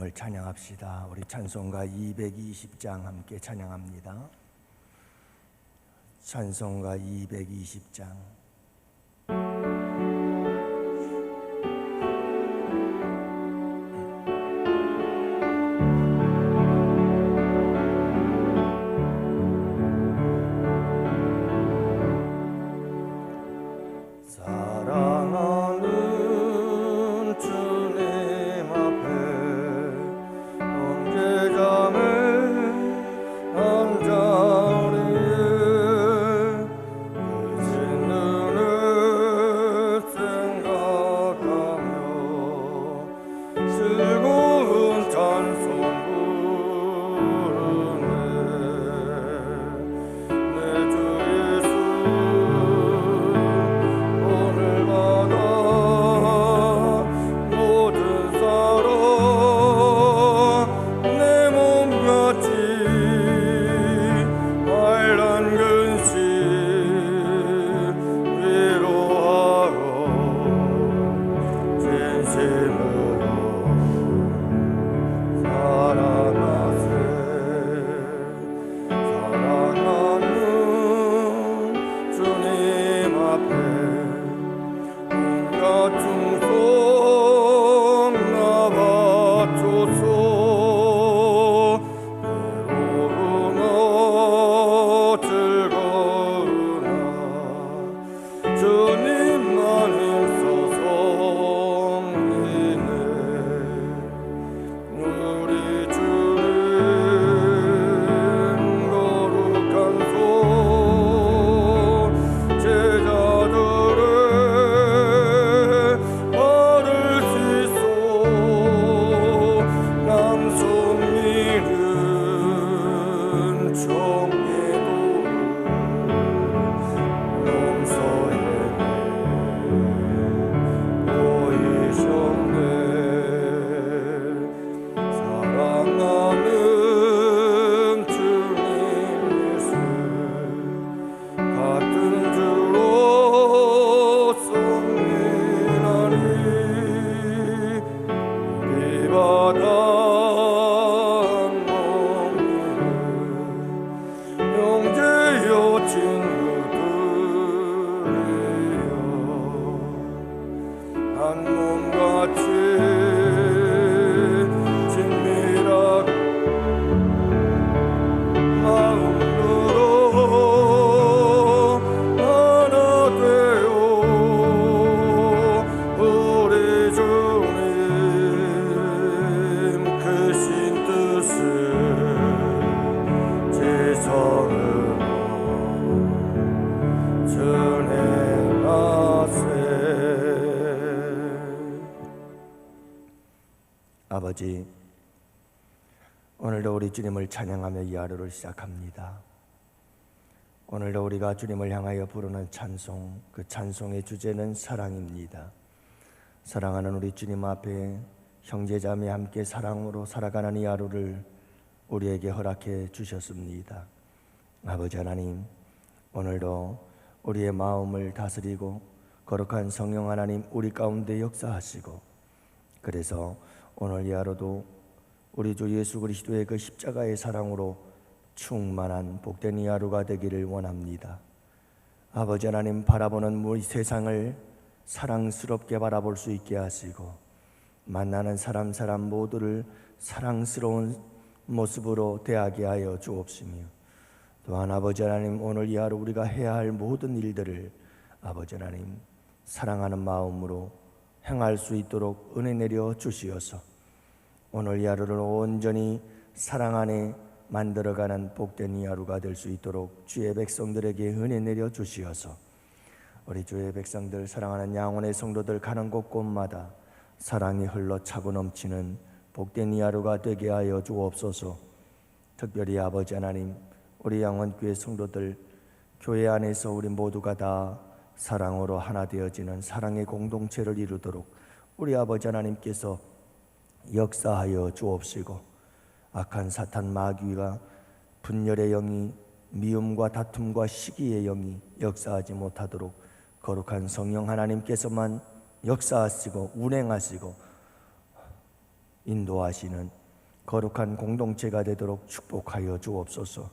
을 찬양합시다. 우리 찬송가 220장 함께 찬양합니다. 찬송가 220장. 아버지, 오늘도 우리 주님을 찬양하며 이 하루를 시작합니다. 오늘도 우리가 주님을 향하여 부르는 찬송, 그 찬송의 주제는 사랑입니다. 사랑하는 우리 주님 앞에 형제자매 함께 사랑으로 살아가는 이 하루를 우리에게 허락해 주셨습니다. 아버지 하나님, 오늘도 우리의 마음을 다스리고 거룩한 성령 하나님 우리 가운데 역사하시고, 그래서 오늘 이 하루도 우리 주 예수 그리스도의 그 십자가의 사랑으로 충만한 복된 이 하루가 되기를 원합니다. 아버지 하나님, 바라보는 우리 세상을 사랑스럽게 바라볼 수 있게 하시고, 만나는 사람 모두를 사랑스러운 모습으로 대하게 하여 주옵시며, 또한 아버지 하나님, 오늘 이 하루 우리가 해야 할 모든 일들을 아버지 하나님 사랑하는 마음으로 행할 수 있도록 은혜 내려 주시어서 오늘 이 하루를 온전히 사랑 안에 만들어가는 복된 이 하루가 될 수 있도록 주의 백성들에게 은혜 내려 주시어서 우리 주의 백성들, 사랑하는 양원의 성도들 가는 곳곳마다 사랑이 흘러 차고 넘치는 복된 이 하루가 되게 하여 주옵소서. 특별히 아버지 하나님, 우리 양원교회 성도들, 교회 안에서 우리 모두가 다 사랑으로 하나 되어지는 사랑의 공동체를 이루도록 우리 아버지 하나님께서 역사하여 주옵시고, 악한 사탄 마귀가 분열의 영이, 미움과 다툼과 시기의 영이 역사하지 못하도록 거룩한 성령 하나님께서만 역사하시고 운행하시고 인도하시는 거룩한 공동체가 되도록 축복하여 주옵소서.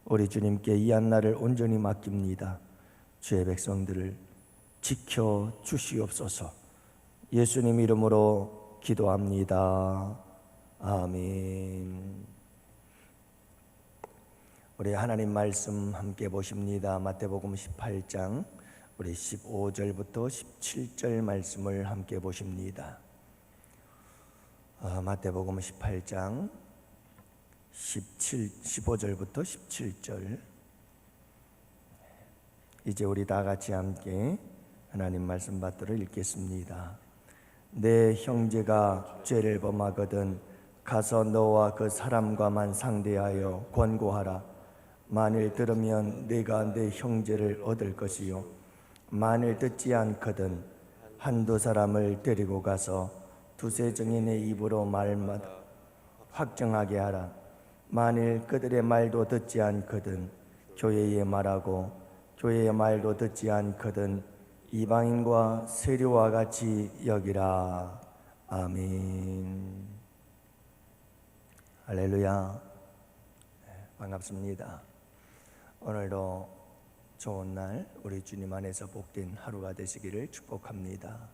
우리 주님께 이 한날을 온전히 맡깁니다. 주의 백성들을 지켜 주시옵소서. 예수님 이름으로 기도합니다. 아멘. 우리 하나님 말씀 함께 보십니다. 마태복음 18장 우리 15절부터 17절 말씀을 함께 보십니다. 마태복음 18장 15절부터 17절. 이제 우리 다 같이 함께 하나님 말씀 받들어 읽겠습니다. 내 형제가 죄를 범하거든 가서 너와 그 사람과만 상대하여 권고하라. 만일 들으면 네가 내 형제를 얻을 것이요 만일 듣지 않거든 한두 사람을 데리고 가서 두세 증인의 입으로 말마다 확정하게 하라. 만일 그들의 말도 듣지 않거든 교회에 말하고 교회의 말도 듣지 않거든 이방인과 세리와 같이 여기라. 아멘. 할렐루야. 반갑습니다. 오늘도 좋은 날 우리 주님 안에서 복된 하루가 되시기를 축복합니다.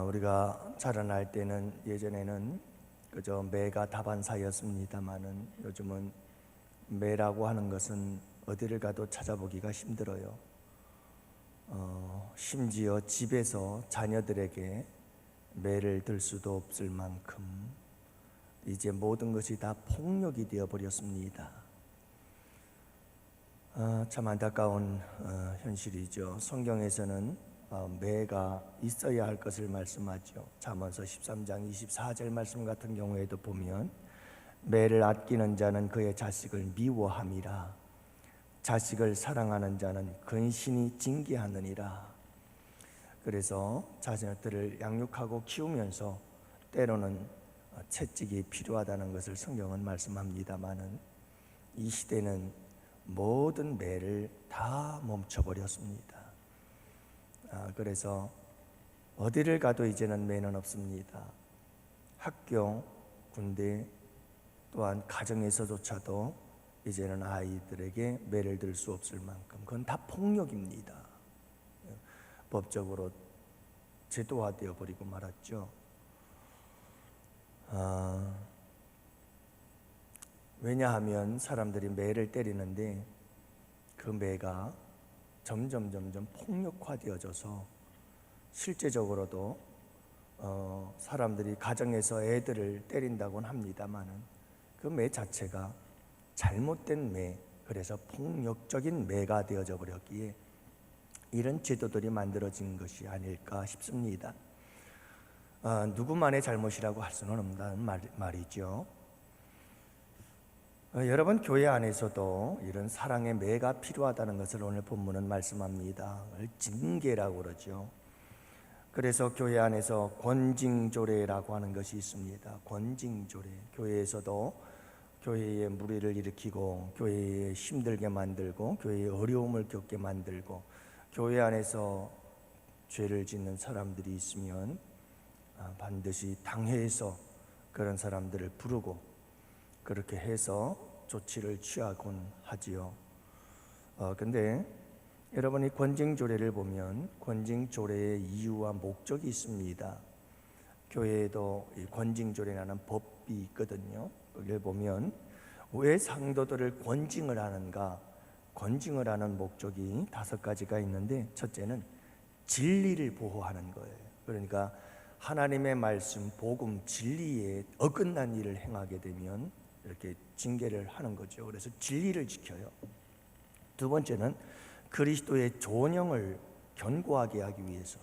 우리가 자라날 때는 예전에는 그저 매가 다반사였습니다마는 요즘은 매라고 하는 것은 어디를 가도 찾아보기가 힘들어요. 심지어 집에서 자녀들에게 매를 들 수도 없을 만큼 이제 모든 것이 다 폭력이 되어버렸습니다. 참 안타까운 현실이죠. 성경에서는 매가 있어야 할 것을 말씀하죠. 잠언서 13장 24절 말씀 같은 경우에도 보면 매를 아끼는 자는 그의 자식을 미워함이라 자식을 사랑하는 자는 근신이 징계하느니라. 그래서 자녀들을 양육하고 키우면서 때로는 채찍이 필요하다는 것을 성경은 말씀합니다마는 이 시대는 모든 매를 다 멈춰버렸습니다. 그래서 어디를 가도 이제는 매는 없습니다. 학교, 군대, 또한 가정에서조차도 이제는 아이들에게 매를 들 수 없을 만큼 그건 다 폭력입니다. 법적으로 제도화되어 버리고 말았죠. 왜냐하면 사람들이 매를 때리는데 그 매가 점점 폭력화되어져서 실제적으로도 사람들이 가정에서 애들을 때린다고는 합니다마는 그 매 자체가 잘못된 매, 그래서 폭력적인 매가 되어져 버렸기에 이런 제도들이 만들어진 것이 아닐까 싶습니다. 누구만의 잘못이라고 할 수는 없다는 말이죠. 여러분, 교회 안에서도 이런 사랑의 매가 필요하다는 것을 오늘 본문은 말씀합니다. 징계라고 그러죠. 그래서 교회 안에서 권징조례라고 하는 것이 있습니다. 권징조례. 교회에서도 교회에 무리를 일으키고 교회에 힘들게 만들고 교회에 어려움을 겪게 만들고 교회 안에서 죄를 짓는 사람들이 있으면 반드시 당회에서 그런 사람들을 부르고 그렇게 해서 조치를 취하곤 하지요. 근데 여러분이 권징조례를 보면 권징조례의 이유와 목적이 있습니다. 교회에도 이 권징조례라는 법이 있거든요. 거기를 보면 왜 상도들을 권징을 하는가? 권징을 하는 목적이 5가지가 있는데 첫째는 진리를 보호하는 거예요. 그러니까 하나님의 말씀, 복음, 진리에 어긋난 일을 행하게 되면 이렇게 징계를 하는 거죠. 그래서 진리를 지켜요. 두 번째는 그리스도의 존영을 견고하게 하기 위해서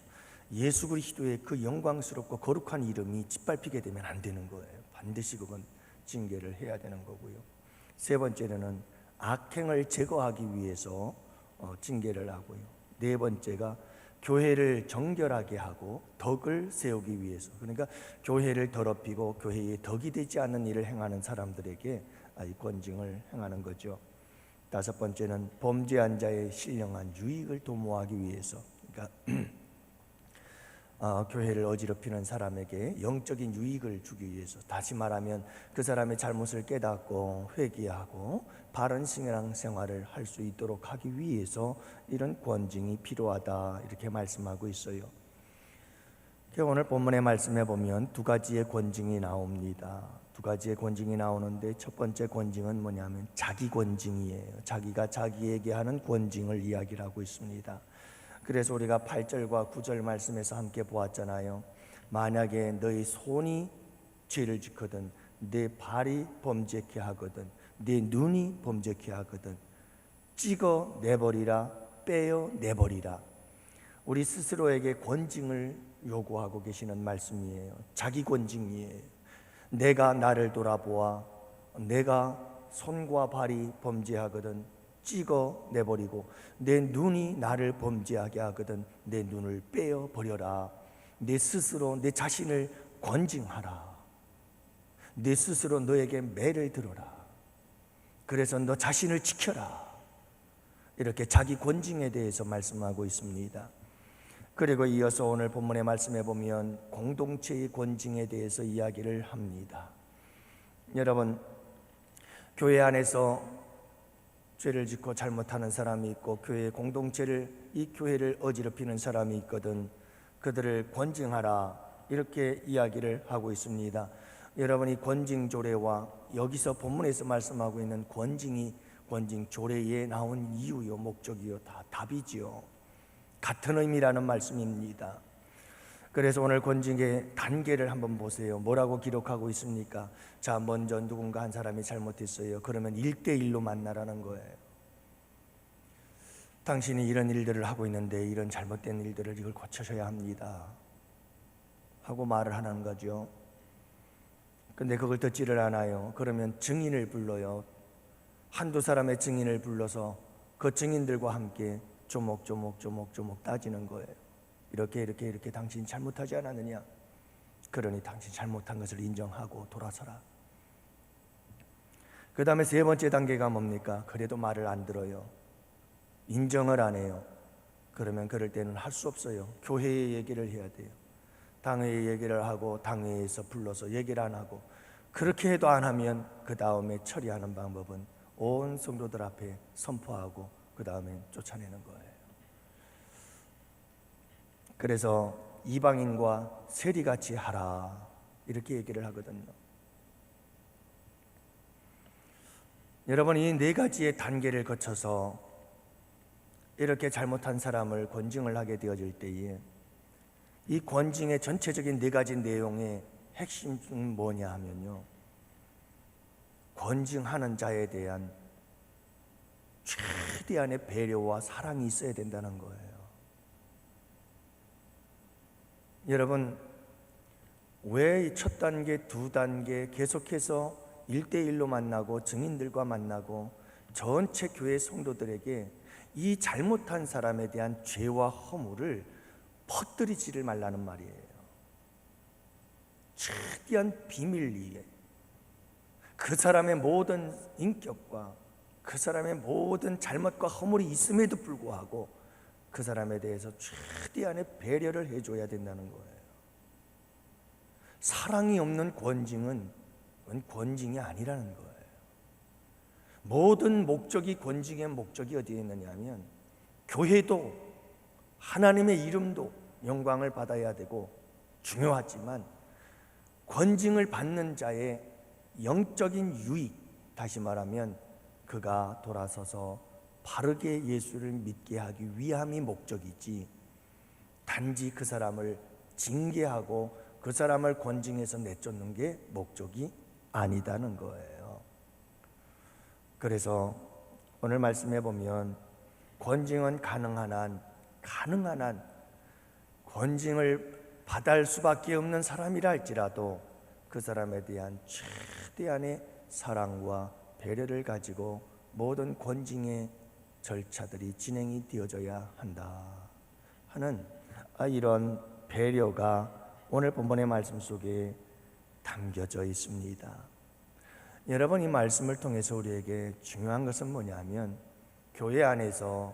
예수 그리스도의 그 영광스럽고 거룩한 이름이 짓밟히게 되면 안 되는 거예요. 반드시 그건 징계를 해야 되는 거고요. 세 번째는 악행을 제거하기 위해서 징계를 하고요. 네 번째가 교회를 정결하게 하고 덕을 세우기 위해서, 그러니까 교회를 더럽히고 교회에 덕이 되지 않는 일을 행하는 사람들에게 이 권징을 행하는 거죠. 다섯 번째는 범죄한 자의 신령한 유익을 도모하기 위해서, 그러니까 교회를 어지럽히는 사람에게 영적인 유익을 주기 위해서, 다시 말하면 그 사람의 잘못을 깨닫고 회개하고 바른 신앙 생활을 할 수 있도록 하기 위해서 이런 권징이 필요하다, 이렇게 말씀하고 있어요. 오늘 본문의 말씀에 보면 두 가지의 권징이 나옵니다. 두 가지의 권징이 나오는데 첫 번째 권징은 뭐냐면 자기 권징이에요. 자기가 자기에게 하는 권징을 이야기를 하고 있습니다. 그래서 우리가 8절과 9절 말씀에서 함께 보았잖아요. 만약에 너희 손이 죄를 짓거든, 내 발이 범죄케 하거든, 내 눈이 범죄케 하거든, 찍어 내버리라, 빼어 내버리라. 우리 스스로에게 권징을 요구하고 계시는 말씀이에요. 자기 권징이에요. 내가 나를 돌아보아 내가 손과 발이 범죄하거든 찍어 내버리고, 내 눈이 나를 범죄하게 하거든 내 눈을 빼어 버려라. 내 스스로 내 자신을 권징하라. 내 스스로 너에게 매를 들어라. 그래서 너 자신을 지켜라. 이렇게 자기 권징에 대해서 말씀하고 있습니다. 그리고 이어서 오늘 본문의 말씀에 보면 공동체의 권징에 대해서 이야기를 합니다. 여러분, 교회 안에서 죄를 짓고 잘못하는 사람이 있고 교회 공동체를, 이 교회를 어지럽히는 사람이 있거든 그들을 권징하라, 이렇게 이야기를 하고 있습니다. 여러분이 권징 조례와 여기서 본문에서 말씀하고 있는 권징이 권징 조례에 나온 이유요, 목적이요, 다 답이지요. 같은 의미라는 말씀입니다. 그래서 오늘 권징의 단계를 한번 보세요. 뭐라고 기록하고 있습니까? 자, 먼저 누군가 한 사람이 잘못했어요. 그러면 1대1로 만나라는 거예요. 당신이 이런 일들을 하고 있는데 이런 잘못된 일들을 이걸 고쳐셔야 합니다 하고 말을 하는 거죠. 근데 그걸 듣지를 않아요. 그러면 증인을 불러요. 한두 사람의 증인을 불러서 그 증인들과 함께 조목조목 따지는 거예요. 이렇게 당신이 잘못하지 않았느냐? 그러니 당신 잘못한 것을 인정하고 돌아서라. 그 다음에 세 번째 단계가 뭡니까? 그래도 말을 안 들어요. 인정을 안 해요. 그러면 그럴 때는 할 수 없어요. 교회에 얘기를 해야 돼요. 당회에 얘기를 하고 당회에서 불러서 얘기를 안 하고, 그렇게 해도 안 하면 그 다음에 처리하는 방법은 온 성도들 앞에 선포하고 그 다음에 쫓아내는 거예요. 그래서 이방인과 세리같이 하라, 이렇게 얘기를 하거든요. 여러분, 이 네 가지의 단계를 거쳐서 이렇게 잘못한 사람을 권징을 하게 되어질 때에 이 권징의 전체적인 네 가지 내용의 핵심은 뭐냐 하면요, 권징하는 자에 대한 최대한의 배려와 사랑이 있어야 된다는 거예요. 여러분, 왜 첫 단계, 두 단계 계속해서 1대1로 만나고 증인들과 만나고 전체 교회 성도들에게 이 잘못한 사람에 대한 죄와 허물을 퍼뜨리지를 말라는 말이에요. 최대한 비밀리에 그 사람의 모든 인격과 그 사람의 모든 잘못과 허물이 있음에도 불구하고 그 사람에 대해서 최대한의 배려를 해줘야 된다는 거예요. 사랑이 없는 권징은 권징이 아니라는 거예요. 모든 목적이, 권징의 목적이 어디에 있느냐 하면 교회도 하나님의 이름도 영광을 받아야 되고 중요하지만 권징을 받는 자의 영적인 유익, 다시 말하면 그가 돌아서서 바르게 예수를 믿게 하기 위함이 목적이지, 단지 그 사람을 징계하고 그 사람을 권징해서 내쫓는 게 목적이 아니다는 거예요. 그래서 오늘 말씀해 보면 권징은 가능한 한 권징을 받을 수밖에 없는 사람이라 할지라도 그 사람에 대한 최대한의 사랑과 배려를 가지고 모든 권징의 절차들이 진행이 되어져야 한다 하는 이런 배려가 오늘 본문의 말씀 속에 담겨져 있습니다. 여러분, 이 말씀을 통해서 우리에게 중요한 것은 뭐냐면 교회 안에서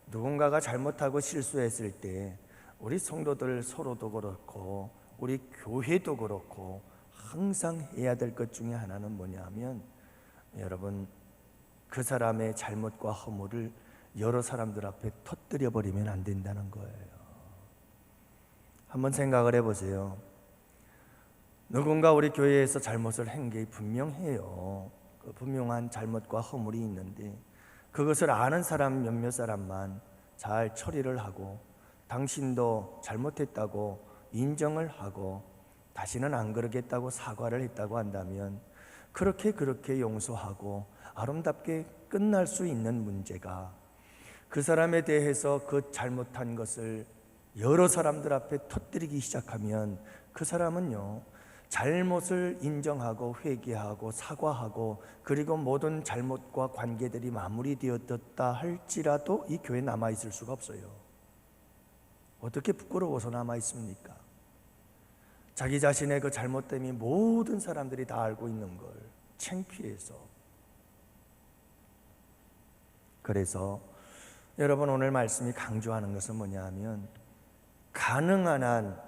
누군가가 잘못하고 실수했을 때 우리 성도들 서로도 그렇고 우리 교회도 그렇고 항상 해야 될 것 중에 하나는 뭐냐면, 여러분, 그 사람의 잘못과 허물을 여러 사람들 앞에 터뜨려 버리면 안 된다는 거예요. 한번 생각을 해보세요. 누군가 우리 교회에서 잘못을 한 게 분명해요. 그 분명한 잘못과 허물이 있는데 그것을 아는 사람 몇몇 사람만 잘 처리를 하고 당신도 잘못했다고 인정을 하고 다시는 안 그러겠다고 사과를 했다고 한다면 그렇게 용서하고 아름답게 끝날 수 있는 문제가, 그 사람에 대해서 그 잘못한 것을 여러 사람들 앞에 터뜨리기 시작하면 그 사람은요, 잘못을 인정하고 회개하고 사과하고 그리고 모든 잘못과 관계들이 마무리되었다 할지라도 이 교회에 남아있을 수가 없어요. 어떻게 부끄러워서 남아있습니까? 자기 자신의 그 잘못 때문에 모든 사람들이 다 알고 있는 걸 창피해서. 그래서 여러분, 오늘 말씀이 강조하는 것은 뭐냐 하면, 가능한 한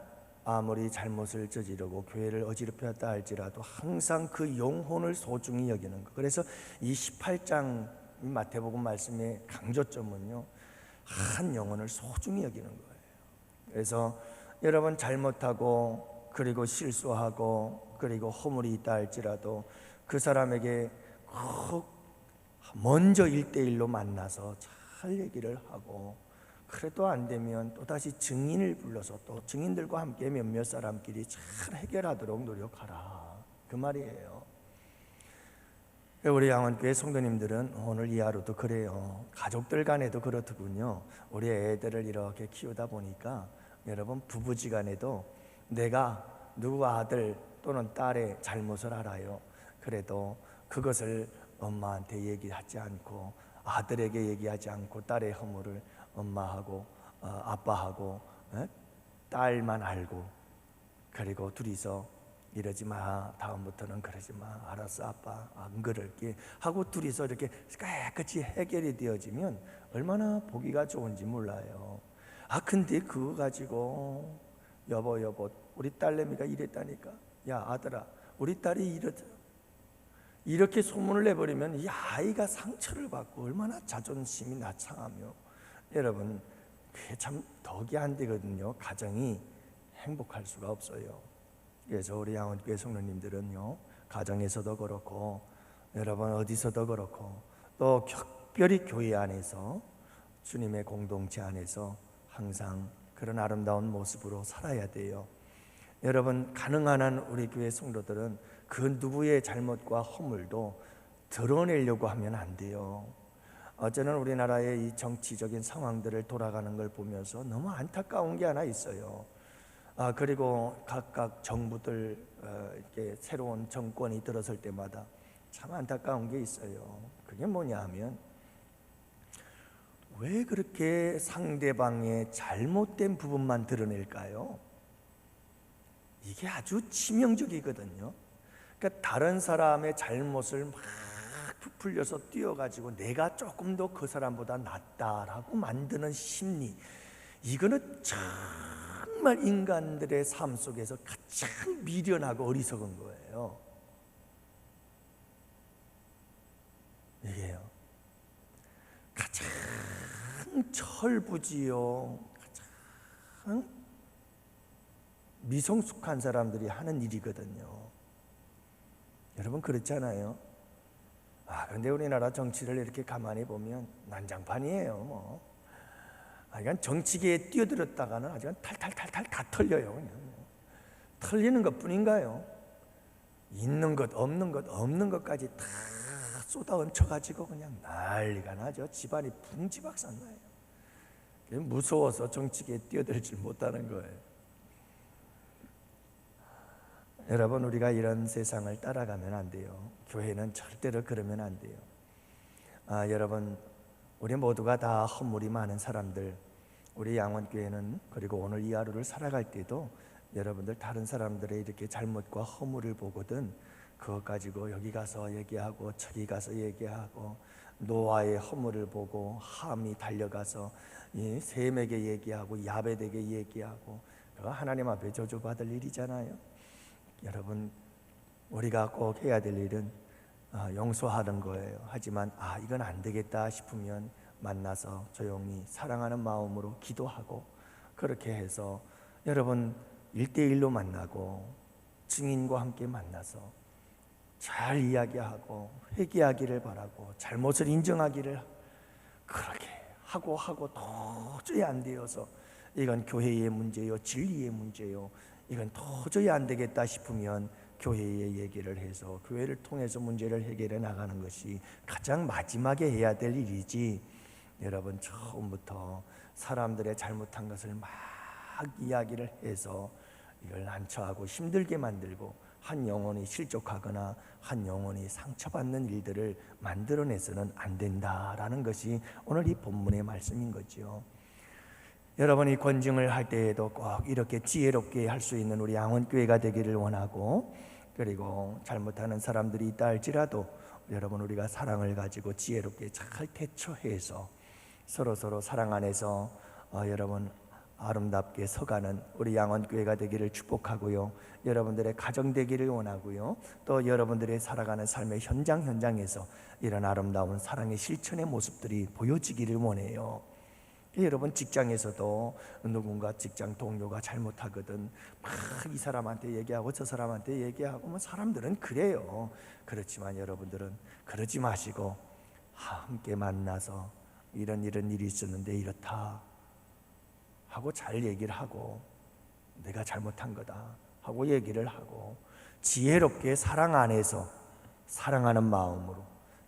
아무리 잘못을 저지르고 교회를 어지럽혔다 할지라도 항상 그 영혼을 소중히 여기는 것. 그래서 이 18장 마태복음 말씀의 강조점은요, 한 영혼을 소중히 여기는 거예요. 그래서 여러분, 잘못하고 그리고 실수하고 그리고 허물이 있다 할지라도 그 사람에게 꼭 먼저 1대1로 만나서 잘 얘기를 하고, 그래도 안 되면 또다시 증인을 불러서 또 증인들과 함께 몇몇 사람끼리 잘 해결하도록 노력하라, 그 말이에요. 우리 양원교회 성도님들은 오늘 이 하루도 그래요. 가족들 간에도 그렇더군요. 우리 애들을 이렇게 키우다 보니까 여러분, 부부지간에도 내가 누구 아들 또는 딸의 잘못을 알아요. 그래도 그것을 엄마한테 얘기하지 않고, 아들에게 얘기하지 않고 딸의 허물을 엄마하고 아빠하고 딸만 알고, 그리고 둘이서 이러지 마, 다음부터는 그러지 마, 알았어 아빠, 안 그럴게 하고 둘이서 이렇게 깨끗이 해결이 되어지면 얼마나 보기가 좋은지 몰라요. 근데 그거 가지고 여보 우리 딸내미가 이랬다니까, 야 아들아 우리 딸이 이렇게 소문을 내버리면 이 아이가 상처를 받고 얼마나 자존심이 나창하며, 여러분, 그게 참 덕이 안 되거든요. 가정이 행복할 수가 없어요. 그래서 우리 양원교회 성도님들은요, 가정에서도 그렇고 여러분 어디서도 그렇고 또 특별히 교회 안에서 주님의 공동체 안에서 항상 그런 아름다운 모습으로 살아야 돼요. 여러분, 가능한 한 우리 교회 성도들은 그 누구의 잘못과 허물도 드러내려고 하면 안 돼요. 저는 우리나라의 이 정치적인 상황들을 돌아가는 걸 보면서 너무 안타까운 게 하나 있어요. 그리고 각각 정부들 이렇게 새로운 정권이 들어설 때마다 참 안타까운 게 있어요. 그게 뭐냐 하면, 왜 그렇게 상대방의 잘못된 부분만 드러낼까요? 이게 아주 치명적이거든요. 그러니까 다른 사람의 잘못을 막 부풀려서 띄워가지고 내가 조금 더 그 사람보다 낫다라고 만드는 심리, 이거는 정말 인간들의 삶 속에서 가장 미련하고 어리석은 거예요. 이게요, 가장 철부지요, 가장 미성숙한 사람들이 하는 일이거든요. 여러분, 그렇잖아요. 그런데 우리나라 정치를 이렇게 가만히 보면 난장판이에요. 뭐 그러니까 정치계에 뛰어들었다가는 아주 탈탈탈탈 다 털려요. 그냥 털리는 것뿐인가요? 있는 것 없는 것까지 다 쏟아 얹혀가지고 그냥 난리가 나죠. 집안이 풍지박산 나요. 무서워서 정치계에 뛰어들지 못하는 거예요. 여러분, 우리가 이런 세상을 따라가면 안 돼요. 교회는 절대로 그러면 안 돼요. 여러분, 우리 모두가 다 허물이 많은 사람들, 우리 양원교회는 그리고 오늘 이 하루를 살아갈 때도 여러분들 다른 사람들의 이렇게 잘못과 허물을 보거든 그것 가지고 여기 가서 얘기하고 저기 가서 얘기하고 노아의 허물을 보고 함이 달려가서 셈에게 얘기하고 야벳에게 얘기하고, 그거 하나님 앞에 저주받을 일이잖아요. 여러분, 우리가 꼭 해야 될 일은 용서하는 거예요. 하지만 이건 안 되겠다 싶으면 만나서 조용히 사랑하는 마음으로 기도하고, 그렇게 해서 여러분 1대1로 만나고 증인과 함께 만나서 잘 이야기하고 회개하기를 바라고 잘못을 인정하기를, 그렇게 하고 도저히 안 되어서 이건 교회의 문제요, 진리의 문제요, 이건 도저히 안 되겠다 싶으면 교회에 얘기를 해서 교회를 통해서 문제를 해결해 나가는 것이 가장 마지막에 해야 될 일이지, 여러분 처음부터 사람들의 잘못한 것을 막 이야기를 해서 이걸 난처하고 힘들게 만들고 한 영혼이 실족하거나 한 영혼이 상처받는 일들을 만들어내서는 안 된다라는 것이 오늘 이 본문의 말씀인 거죠. 여러분이 권징을 할 때에도 꼭 이렇게 지혜롭게 할 수 있는 우리 양원교회가 되기를 원하고, 그리고 잘못하는 사람들이 있다 할지라도 여러분 우리가 사랑을 가지고 지혜롭게 잘 대처해서 서로 사랑 안에서 여러분 아름답게 서가는 우리 양원교회가 되기를 축복하고요, 여러분들의 가정 되기를 원하고요, 또 여러분들의 살아가는 삶의 현장에서 이런 아름다운 사랑의 실천의 모습들이 보여지기를 원해요. 여러분 직장에서도 누군가 직장 동료가 잘못하거든 막 이 사람한테 얘기하고 저 사람한테 얘기하고 사람들은 그래요. 그렇지만 여러분들은 그러지 마시고 함께 만나서 이런 일이 있었는데 이렇다 하고 잘 얘기를 하고, 내가 잘못한 거다 하고 얘기를 하고, 지혜롭게 사랑 안에서 사랑하는 마음으로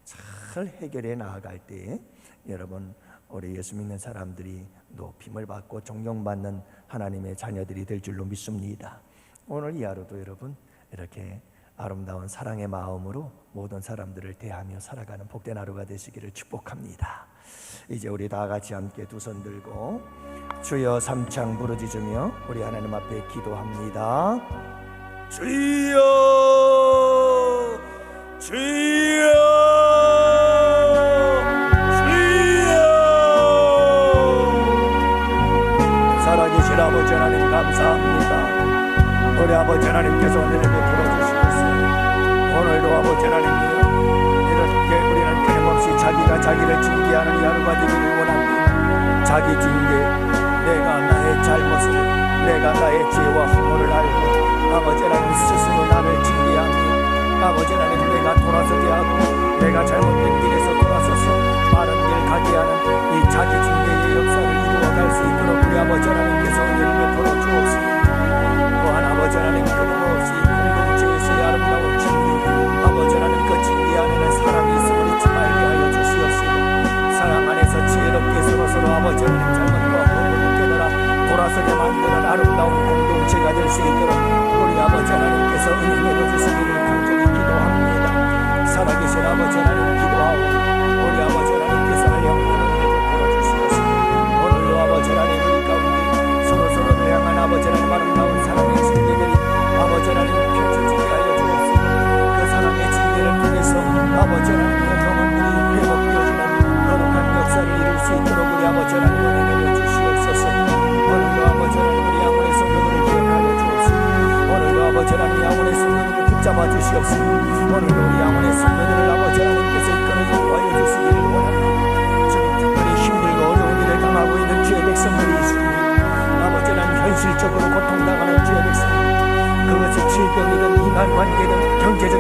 잘 해결해 나아갈 때 여러분 우리 예수 믿는 사람들이 높임을 받고 존경받는 하나님의 자녀들이 될 줄로 믿습니다. 오늘 이 하루도 여러분 이렇게 아름다운 사랑의 마음으로 모든 사람들을 대하며 살아가는 복된 하루가 되시기를 축복합니다. 이제 우리 다 같이 함께 두 손 들고 주여 삼창 부르짖으며 우리 하나님 앞에 기도합니다. 주여 주여 살아계신 아버지 하나님 감사합니다. 우리 아버지 하나님께서 은혜를 베풀어 주시옵소서. 오늘도 아버지 하나님 이렇게 우리는 끊임없이 자기가 자기를 징계하는 이 하루가 되기를 원합니다. 자기 징계, 내가 나의 잘못을, 내가 나의 죄와 허물을 알고 아버지 하나님 스스로 나를 징계하며 아버지 하나님 내가 돌아서게 하고 내가 잘못된 길에서 돌아서서 바른 길 가게 하는 이 자기 징계의 역사를 이루어갈 수 있도록 우리 아버지 하나님께서 은혜를 베풀어 주옵소서. 또한 아버지 하나님 끊임없이 공동체에서의 아름다운 징계, 아버지 하나님 그 징계 안에는 사랑이 있음을 잊지 말게 하여 주시옵소서. 사랑 안에서 지혜롭게 서로 아버지 하나님 잘못과 허물을 깨달아 돌아서게 만드는 아름다운 공동체가 될 수 있도록 우리 아버지 하나님께서 은혜 내려주시기를 간절히 기도합니다. 살아계신 아버지 하나님 기도하오. 우리 아버지 하나님께서 향하는 은혜를 베풀어 주시옵소서. 오늘도 아버지 하나님 우리 가운데 서로를 향한 아버지 하나님 아름다운 사랑의 징계들이 아버지 하나님 펼쳐지게 하여 주옵소서. 그 사랑의 징계를 통해서 아버지 하나님의 영혼들이 회복되어지는 거룩한 역사를 이룰 수 있도록 우리 아버지 하나님 은혜 내려 주시옵소서. 오늘도 아버지 하나님 우리 양원의 성도들을 기억하여 주옵소서. 오늘도 아버지 하나님 양원의 성도들을 붙잡아 주시옵소서. 오늘도 우리 양원의 성도들을 아버지 하나님께서 이끌어 인도하여 주시기를 원합니다. 주님 특별히 힘들고 어려운 일을 당하고 있는 주의 백성들이 있습니다. 아버지 하나님 현실적으로 고통당하는 주의 백성, 그것이 질병이든 인간관계든 경제적